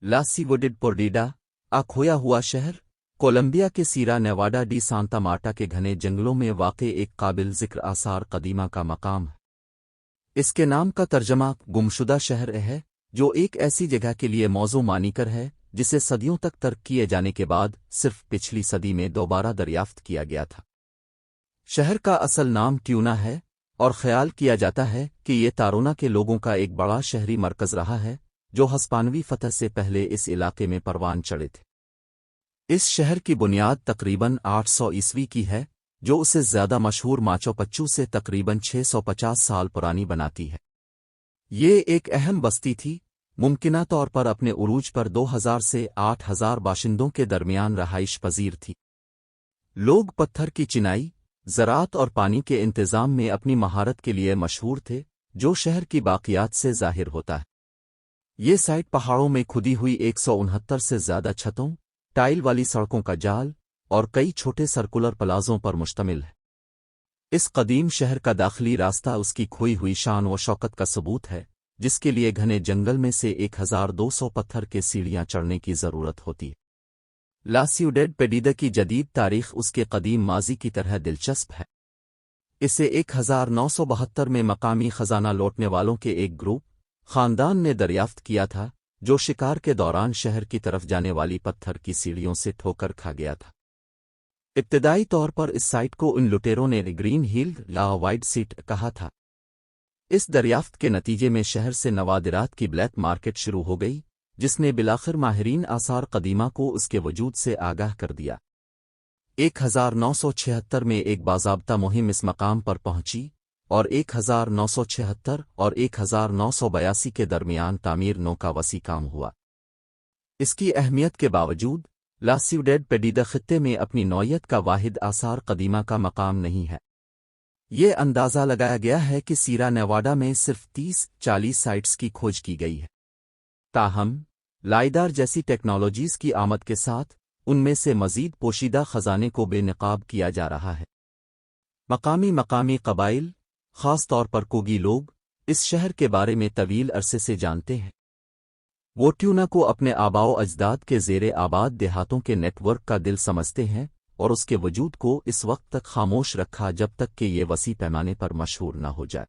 ला सिवुडेड पोर्डिडा, खोया हुआ शहर, कोलंबिया के सीरा नेवाडा डी सांता मार्टा के घने जंगलों में वाक़े एक काबिल ज़िक्र आसार कदीमा का मकाम है। इसके नाम का तर्जमा गुमशुदा शहर है, जो एक ऐसी जगह के लिए मौजू मानीकर है जिसे सदियों तक तर्क किए जाने के बाद सिर्फ पिछली सदी में दोबारा दरियाफ्त किया गया था। शहर का असल नाम ट्यूना है और ख्याल किया जाता है कि ये तारोना के लोगों का एक बड़ा शहरी मरकज़ रहा है जो हस्पानवी फतह से पहले इस इलाके में परवान चढ़े थे। इस शहर की बुनियाद तकरीबन 800 ईस्वी की है, जो उसे ज़्यादा मशहूर माचो पच्चू से तकरीबन 650 साल पुरानी बनाती है। ये एक अहम बस्ती थी, मुमकिना तौर पर अपने उरूज पर 2000 से 8000 बाशिंदों के दरमियान रहाइश पजीर थी। लोग पत्थर की चिनाई, ज़राअत और पानी के इंतज़ाम में अपनी महारत के लिए मशहूर थे, जो शहर की बाक़ियात से ज़ाहिर होता है। ये साइट पहाड़ों में खुदी हुई 169 से ज़्यादा छतों, टाइल वाली सड़कों का जाल और कई छोटे सर्कुलर प्लाज़ों पर मुश्तमिल है। इस कदीम शहर का दाखिली रास्ता उसकी खोई हुई शान व शौकत का सबूत है, जिसके लिए घने जंगल में से 1200 पत्थर के सीढ़ियाँ चढ़ने की ज़रूरत होती है। ला सिउडेड पेडिदा की जदीद तारीख़ उसके कदीम माजी की तरह दिलचस्प है। इसे 1972 में मकामी ख़जाना लौटने वालों के एक ग्रुप ख़ानदान ने दरियाफ्त किया था, जो शिकार के दौरान शहर की तरफ जाने वाली पत्थर की सीढ़ियों से ठोकर खा गया था। इब्तदाई तौर पर इस साइट को इन लुटेरों ने ग्रीन हिल ला वाइड सीट कहा था। इस दरियाफ्त के नतीजे में शहर से नवादिरात की ब्लैक मार्केट शुरू हो गई, जिसने बिलाखिर माहिरीन आसार कदीमा को उसके वजूद से आगाह कर दिया। 1976 में एक बाज़ाब्ता मुहिम इस मकाम पर पहुंची और 1976 और 1982 के दरमियान तामीर नौ का वसी काम हुआ। इसकी अहमियत के बावजूद ला सिउडेड पेडिदा खित्ते में अपनी नौयत का वाहिद आसार कदीमा का मकाम नहीं है। ये अंदाज़ा लगाया गया है कि सीरा नेवाडा में सिर्फ 30-40 साइट्स की खोज की गई है। ताहम लाइदार जैसी टेक्नोलॉजीज़ की आमद के साथ उनमें से मज़ीद पोशीदा ख़जाने को बेनकाब किया जा रहा है। मकामी कबाइल, ख़ास तौर पर कोगी लोग, इस शहर के बारे में तवील अरसे से जानते हैं। वो ट्यूना को अपने आबाओ अजदाद के ज़ेरे आबाद देहातों के नेटवर्क का दिल समझते हैं और उसके वजूद को इस वक्त तक खामोश रखा जब तक कि ये वसी पैमाने पर मशहूर न हो जाए।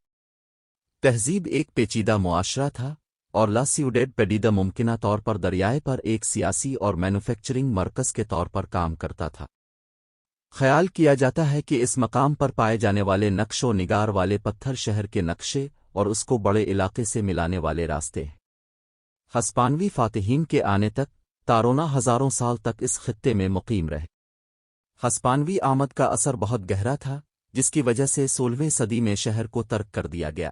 तहज़ीब एक पेचीदा मुआशरा था और ला सिउडेड पेडिदा मुमकिना तौर पर दरियाए पर एक सियासी और मैन्युफैक्चरिंग मरकज़ के तौर पर काम करता था। ख्याल किया जाता है कि इस मकाम पर पाए जाने वाले नक्शो निगार वाले पत्थर शहर के नक्शे और उसको बड़े इलाके से मिलाने वाले रास्ते हैं। हस्पानवी फातिहीन के आने तक तारोना हज़ारों साल तक इस खित्ते में मुकीम रहे। हस्पानवी आमद का असर बहुत गहरा था, जिसकी वजह से 16वीं सदी में शहर को तर्क कर दिया गया।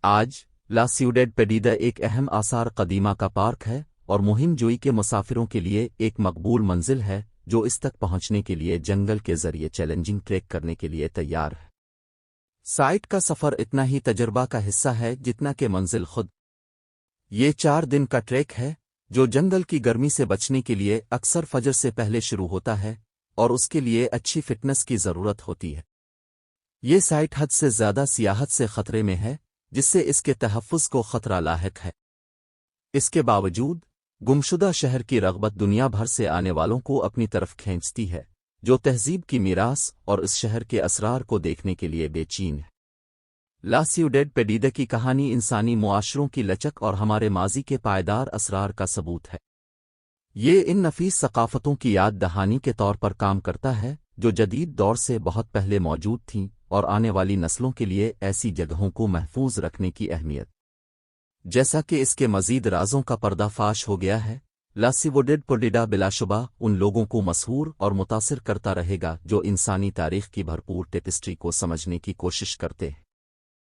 आज ला सिउडेड पेडिदा एक अहम आसार कदीमा का पार्क है और मुहिम जोई के मुसाफिरों के लिए एक मकबूल मंजिल है, जो इस तक पहुंचने के लिए जंगल के जरिए चैलेंजिंग ट्रैक करने के लिए तैयार है। साइट का सफ़र इतना ही तजर्बा का हिस्सा है जितना कि मंजिल खुद। ये 4 दिन का ट्रैक है, जो जंगल की गर्मी से बचने के लिए अक्सर फजर से पहले शुरू होता है और उसके लिए अच्छी फिटनेस की ज़रूरत होती है। ये साइट हद से ज़्यादा सियाहत से ख़तरे में है, जिससे इसके तहफ़्फ़ुज़ को ख़तरा लाहिक है। इसके बावजूद गुमशुदा शहर की रग़बत दुनिया भर से आने वालों को अपनी तरफ खींचती है, जो तहज़ीब की मीरास और इस शहर के असरार को देखने के लिए बेचैन है। ला सिउडेड पेडिदा की कहानी इंसानी मुआशरों की लचक और हमारे माजी के पायदार असरार का सबूत है। ये इन नफीस सकाफ़तों की याद दहानी के तौर पर काम करता है, जो जदीद दौर से बहुत पहले मौजूद थीं और आने वाली नस्लों के लिए ऐसी जगहों को महफूज रखने की अहमियत। जैसा कि इसके मज़ीद राज़ों का पर्दाफाश हो गया है, ला सिउडेड पेडिदा बिलाशुबा उन लोगों को मशहूर और मुतासिर करता रहेगा जो इंसानी तारीख़ की भरपूर टेपिस्ट्री को समझने की कोशिश करते हैं।